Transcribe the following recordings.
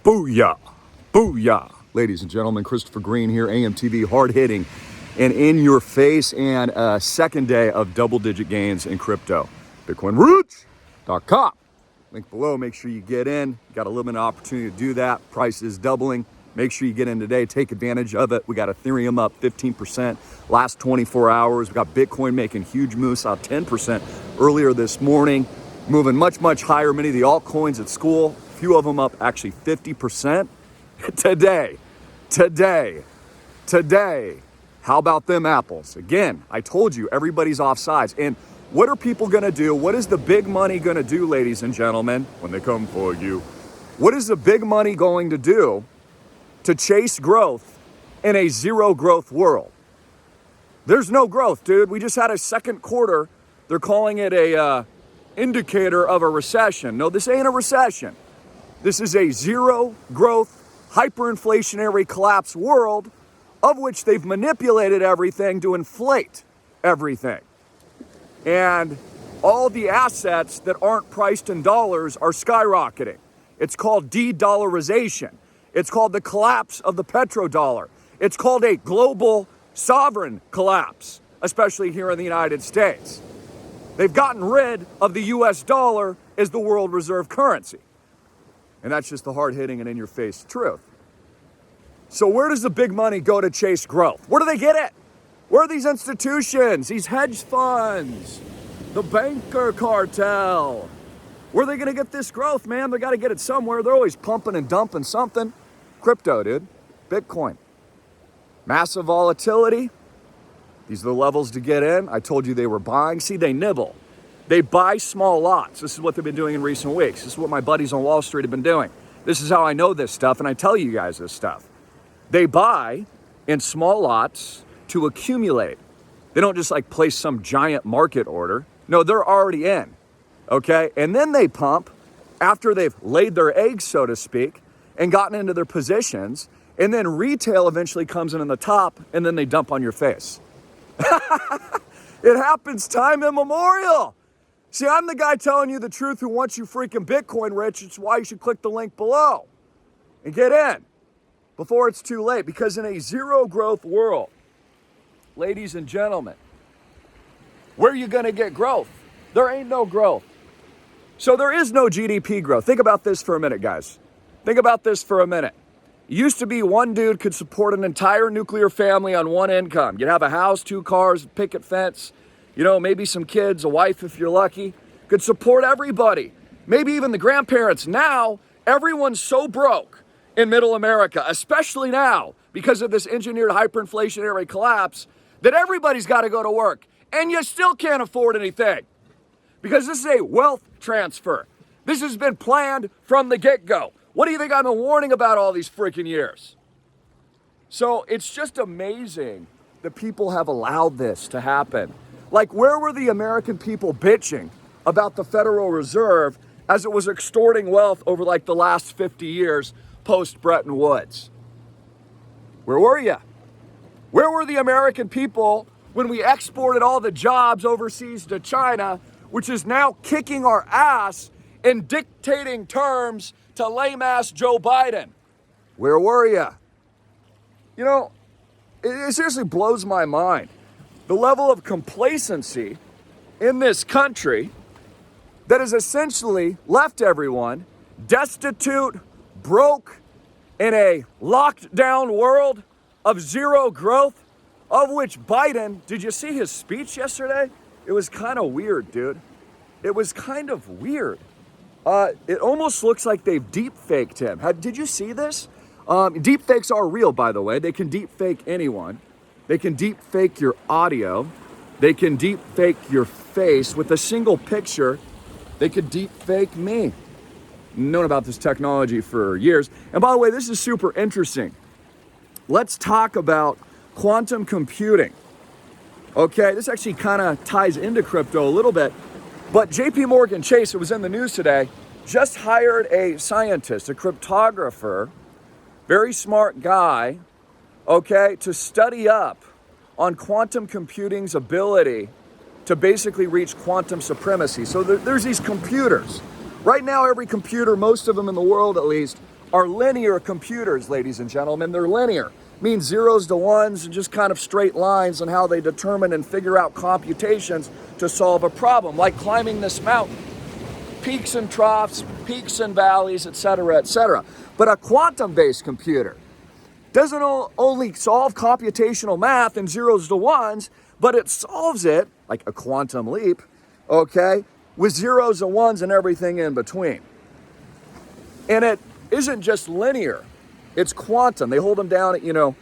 Booyah! Booyah! Ladies and gentlemen, Christopher Greene here, AMTV, hard-hitting and in your face, and a second day of double-digit gains in crypto. BitcoinRoots.com. Link below, make sure you get in. You got a limited opportunity to do that. Price is doubling. Make sure you get in today. Take advantage of it. We got Ethereum up 15% last 24 hours. We got Bitcoin making huge moves, out 10% earlier this morning. Moving much, much higher. Many of the altcoins at school, a few of them up actually 50% today. How about them apples? Again, I told you, everybody's off sides. And what are people going to do? What is the big money going to do, ladies and gentlemen, when they come for you? What is the big money going to do to chase growth in a zero growth world? There's no growth, dude. We just had a second quarter. They're calling it a indicator of a recession. No, this ain't a recession. This is a zero growth, hyperinflationary collapse world of which they've manipulated everything to inflate everything. And all the assets that aren't priced in dollars are skyrocketing. It's called de-dollarization. It's called the collapse of the petrodollar. It's called a global sovereign collapse, especially here in the United States. They've gotten rid of the US dollar as the world reserve currency. And that's just the hard-hitting and in-your-face truth. So where does the big money go to chase growth? Where do they get it? Where are these institutions, these hedge funds, the banker cartel? Where are they going to get this growth, man? They got to get it somewhere. They're always pumping and dumping something. Crypto, dude. Bitcoin. Massive volatility. These are the levels to get in. I told you they were buying. See, they nibble. They buy small lots. This is what they've been doing in recent weeks. This is what my buddies on Wall Street have been doing. This is how I know this stuff, and I tell you guys this stuff. They buy in small lots to accumulate. They don't just like place some giant market order. No, they're already in, okay? And then they pump after they've laid their eggs, so to speak, and gotten into their positions, and then retail eventually comes in on the top, and then they dump on your face. It happens time immemorial. See, I'm the guy telling you the truth who wants you freaking Bitcoin rich. It's why you should click the link below and get in before it's too late. Because in a zero growth world, ladies and gentlemen, where are you going to get growth? There ain't no growth. So there is no GDP growth. Think about this for a minute, guys. Think about this for a minute. It used to be one dude could support an entire nuclear family on one income. You'd have a house, 2 cars, picket fence, you know, maybe some kids, a wife if you're lucky. Could support everybody. Maybe even the grandparents. Now, everyone's so broke in middle America, especially now because of this engineered hyperinflationary collapse, that everybody's got to go to work. And you still can't afford anything because this is a wealth transfer. This has been planned from the get-go. What do you think I've been warning about all these freaking years? So it's just amazing that people have allowed this to happen. Like, where were the American people bitching about the Federal Reserve as it was extorting wealth over like the last 50 years post Bretton Woods? Where were you? Where were the American people when we exported all the jobs overseas to China, which is now kicking our ass and dictating terms to lame-ass Joe Biden? Where were you? You know, it seriously blows my mind. The level of complacency in this country that has essentially left everyone destitute, broke, in a locked down world of zero growth, of which Biden, did you see his speech yesterday? It was kind of weird, dude. It was kind of weird. It almost looks like they've deep faked him. Did you see this? Deep fakes are real, by the way. They can deep fake anyone. They can deep fake your audio. They can deep fake your face with a single picture. They could deep fake me. Known about this technology for years. And by the way, this is super interesting. Let's talk about quantum computing. Okay, this actually kind of ties into crypto a little bit. But JP Morgan Chase, it was in the news today, just hired a scientist, a cryptographer, very smart guy, okay, to study up on quantum computing's ability to basically reach quantum supremacy. So there's these computers. Right now, every computer, most of them in the world at least, are linear computers, ladies and gentlemen. They're linear. Means zeros to ones and just kind of straight lines and how they determine and figure out computations to solve a problem, like climbing this mountain. Peaks and troughs, peaks and valleys, etc., etc. But a quantum-based computer doesn't only solve computational math in zeros to ones, but it solves it, like a quantum leap, okay, with zeros and ones and everything in between. And it isn't just linear, it's quantum. They hold them down at,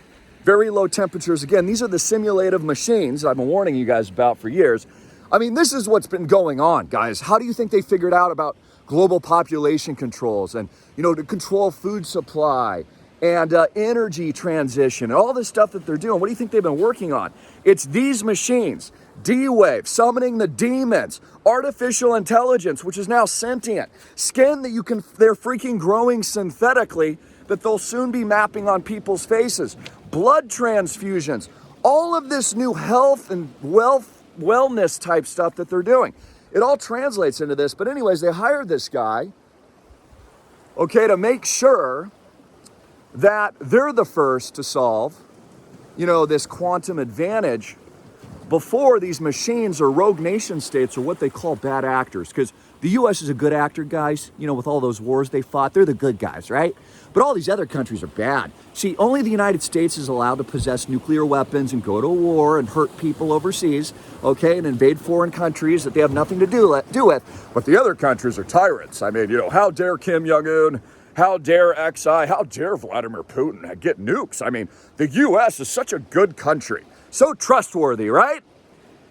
very low temperatures. Again, these are the simulative machines I've been warning you guys about for years. I mean, this is what's been going on, guys. How do you think they figured out about global population controls and, to control food supply and energy transition and all this stuff that they're doing? What do you think they've been working on? It's these machines, D-Wave, summoning the demons, artificial intelligence, which is now sentient, skin that they're freaking growing synthetically that they'll soon be mapping on people's faces, blood transfusions, all of this new health and wellness type stuff that they're doing. It all translates into this. But anyways, they hired this guy, okay, to make sure that they're the first to solve, this quantum advantage before these machines or rogue nation states are what they call bad actors. Because the U.S. is a good actor, guys, with all those wars they fought. They're the good guys, right? But all these other countries are bad. See, only the United States is allowed to possess nuclear weapons and go to war and hurt people overseas, okay, and invade foreign countries that they have nothing to do with. But the other countries are tyrants. I mean, how dare Kim Jong-un? How dare XI? How dare Vladimir Putin get nukes? I mean, the U.S. is such a good country. So trustworthy, right?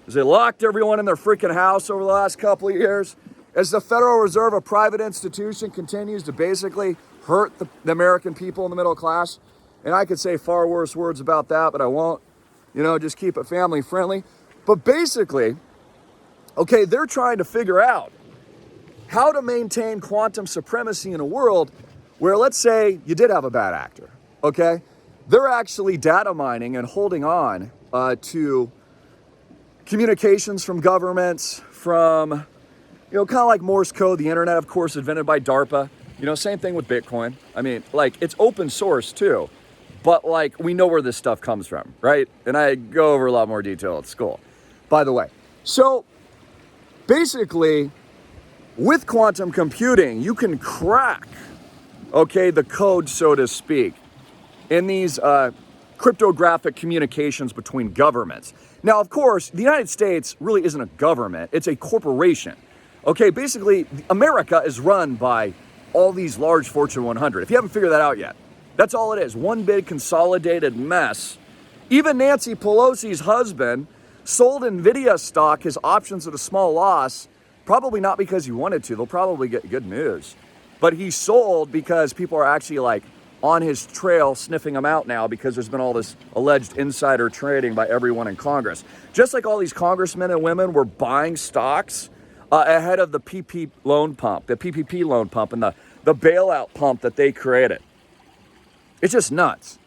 As they locked everyone in their freaking house over the last couple of years. As the Federal Reserve, a private institution, continues to basically hurt the American people in the middle class. And I could say far worse words about that, but I won't. Just keep it family friendly. But basically, okay, they're trying to figure out how to maintain quantum supremacy in a world where, let's say, you did have a bad actor, okay? They're actually data mining and holding on to communications from governments, from, kind of like Morse code, the internet, of course, invented by DARPA. Same thing with Bitcoin. I mean, it's open source too, but we know where this stuff comes from, right? And I go over a lot more detail at school, by the way. So basically, with quantum computing, you can crack, okay, the code, so to speak, in these cryptographic communications between governments. Now, of course, the United States really isn't a government, it's a corporation. Okay, basically, America is run by all these large Fortune 100. If you haven't figured that out yet, that's all it is. One big consolidated mess. Even Nancy Pelosi's husband sold NVIDIA stock, his options at a small loss, probably not because he wanted to. They'll probably get good news. But he sold because people are actually on his trail sniffing him out now because there's been all this alleged insider trading by everyone in Congress. Just like all these congressmen and women were buying stocks ahead of the PPP loan pump and the bailout pump that they created. It's just nuts.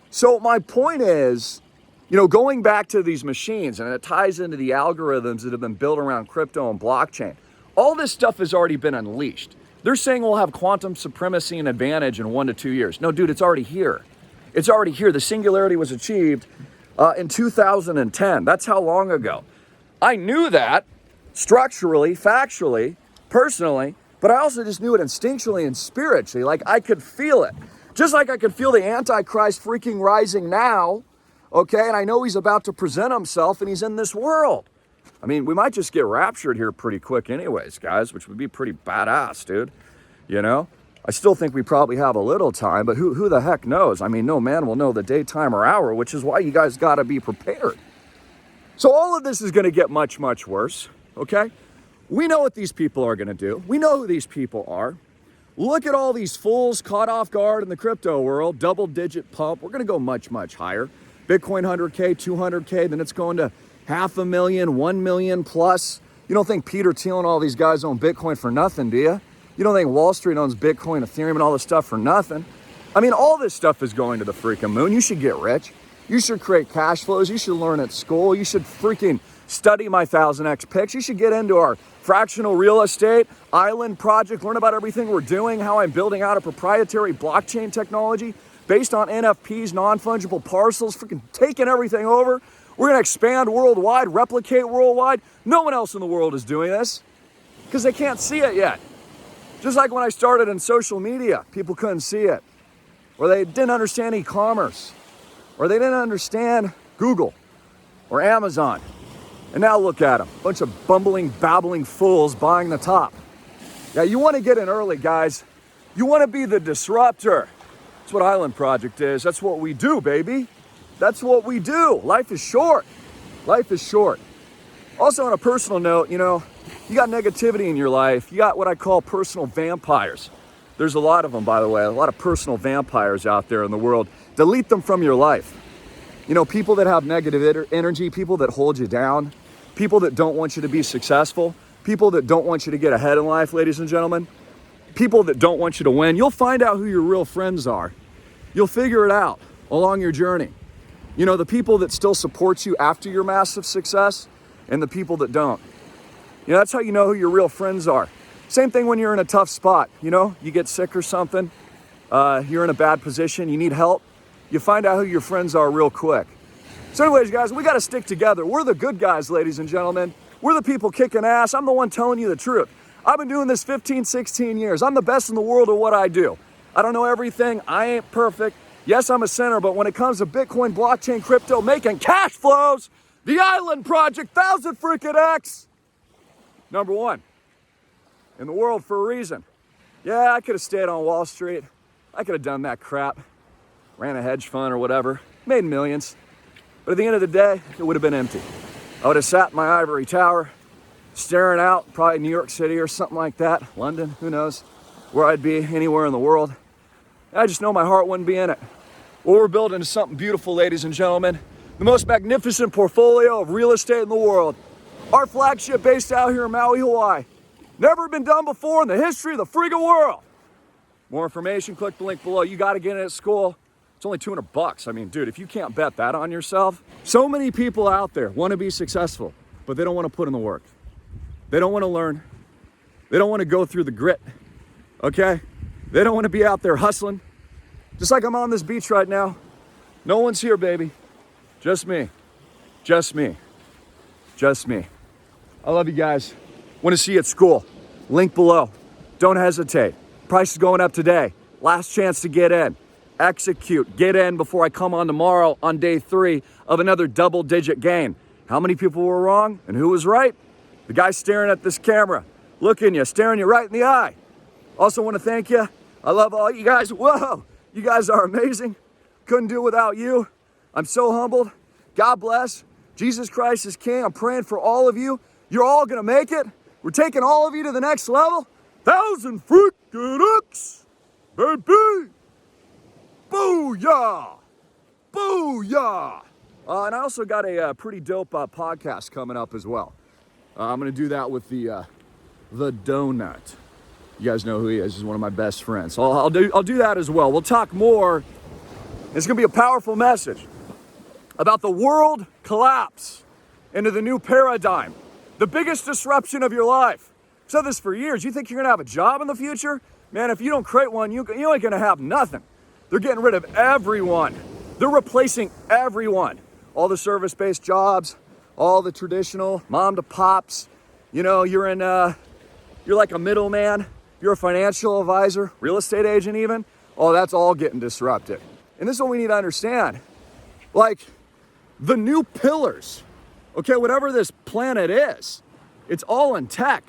So my point is, going back to these machines, and it ties into the algorithms that have been built around crypto and blockchain, all this stuff has already been unleashed. They're saying we'll have quantum supremacy and advantage in 1 to 2 years. No, dude, it's already here. It's already here. The singularity was achieved in 2010. That's how long ago. I knew that structurally, factually, personally, but I also just knew it instinctually and spiritually. I could feel it. Just like I could feel the Antichrist freaking rising now, okay? And I know he's about to present himself and he's in this world. I mean, we might just get raptured here pretty quick anyways, guys, which would be pretty badass, dude. I still think we probably have a little time, but who the heck knows? I mean, no man will know the day, time, or hour, which is why you guys got to be prepared. So all of this is going to get much, much worse, okay? We know what these people are going to do. We know who these people are. Look at all these fools caught off guard in the crypto world, double-digit pump. We're going to go much, much higher. Bitcoin 100K, 200K, then it's going to 500,000, 1 million plus. You don't think Peter Thiel and all these guys own Bitcoin for nothing, do you? You don't think Wall Street owns Bitcoin, Ethereum, and all this stuff for nothing? I mean, all this stuff is going to the freaking moon. You should get rich. You should create cash flows. You should learn at school. You should freaking study my 1000X picks. You should get into our fractional real estate island project, learn about everything we're doing, how I'm building out a proprietary blockchain technology based on NFPs, non-fungible parcels, freaking taking everything over. We're going to expand worldwide, replicate worldwide. No one else in the world is doing this because they can't see it yet. Just like when I started in social media, people couldn't see it, or they didn't understand e-commerce, or they didn't understand Google or Amazon. And now look at them, bunch of bumbling, babbling fools buying the top. Yeah, you want to get in early, guys. You want to be the disruptor. That's what Island Project is. That's what we do, baby. That's what we do. Life is short. Life is short. Also, on a personal note, you got negativity in your life. You got what I call personal vampires. There's a lot of them, by the way, a lot of personal vampires out there in the world. Delete them from your life. People that have negative energy, people that hold you down, people that don't want you to be successful, people that don't want you to get ahead in life, ladies and gentlemen, people that don't want you to win. You'll find out who your real friends are. You'll figure it out along your journey. The people that still support you after your massive success and the people that don't. That's how you know who your real friends are. Same thing when you're in a tough spot. You get sick or something, you're in a bad position, you need help. You find out who your friends are real quick. So anyways, guys, we got to stick together. We're the good guys, ladies and gentlemen. We're the people kicking ass. I'm the one telling you the truth. I've been doing this 15, 16 years. I'm the best in the world at what I do. I don't know everything. I ain't perfect. Yes, I'm a sinner, but when it comes to Bitcoin, blockchain, crypto, making cash flows, the Island Project, 1000 freaking X, number one in the world for a reason. Yeah, I could have stayed on Wall Street. I could have done that crap. Ran a hedge fund or whatever, made millions. But at the end of the day, it would have been empty. I would have sat in my ivory tower, staring out, probably New York City or something like that, London, who knows, where I'd be, anywhere in the world. I just know my heart wouldn't be in it. What we're building is something beautiful, ladies and gentlemen. The most magnificent portfolio of real estate in the world. Our flagship based out here in Maui, Hawaii. Never been done before in the history of the freaking world. More information, click the link below. You got to get in at school. It's only $200. I mean, dude, if you can't bet that on yourself. So many people out there want to be successful, but they don't want to put in the work. They don't want to learn. They don't want to go through the grit, okay? They don't want to be out there hustling. Just like I'm on this beach right now. No one's here, baby. Just me. Just me. Just me. I love you guys. Want to see you at school. Link below. Don't hesitate. Price is going up today. Last chance to get in. Execute. Get in before I come on tomorrow on day 3 of another double-digit gain. How many people were wrong and who was right? The guy staring at this camera, looking you, staring you right in the eye. Also want to thank you. I love all you guys. Whoa, you guys are amazing. Couldn't do it without you. I'm so humbled. God bless. Jesus Christ is King. I'm praying for all of you. You're all going to make it. We're taking all of you to the next level. 1000 freaking X, baby. Booyah! Booyah! And I also got a pretty dope podcast coming up as well. I'm going to do that with the Donut. You guys know who he is. He's one of my best friends. So I'll do that as well. We'll talk more. It's going to be a powerful message about the world collapse into the new paradigm. The biggest disruption of your life. I've said this for years. You think you're going to have a job in the future? Man, if you don't create one, you ain't going to have nothing. They're getting rid of everyone. They're replacing everyone. All the service-based jobs, all the traditional mom to pops. You're like a middleman. You're a financial advisor, real estate agent even. Oh, that's all getting disrupted. And this is what we need to understand. Like the new pillars, okay, whatever this planet is, it's all in tech.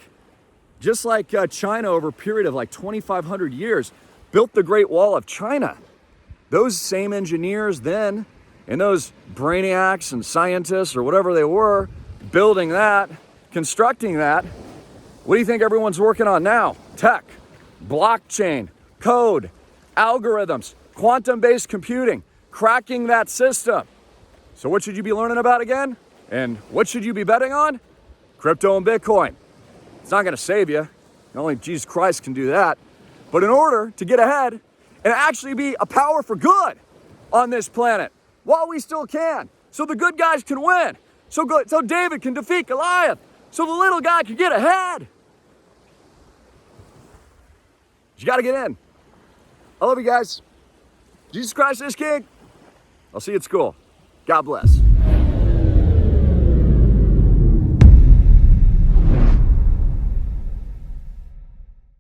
Just like China over a period of like 2,500 years built the Great Wall of China. Those same engineers then, and those brainiacs and scientists or whatever they were, building that, constructing that, what do you think everyone's working on now? Tech, blockchain, code, algorithms, quantum-based computing, cracking that system. So what should you be learning about again? And what should you be betting on? Crypto and Bitcoin. It's not going to save you. Only Jesus Christ can do that. But in order to get ahead and actually be a power for good on this planet, while we still can, so the good guys can win, So David can defeat Goliath. So the little guy can get ahead. You got to get in. I love you guys. Jesus Christ is King. I'll see you at school. God bless.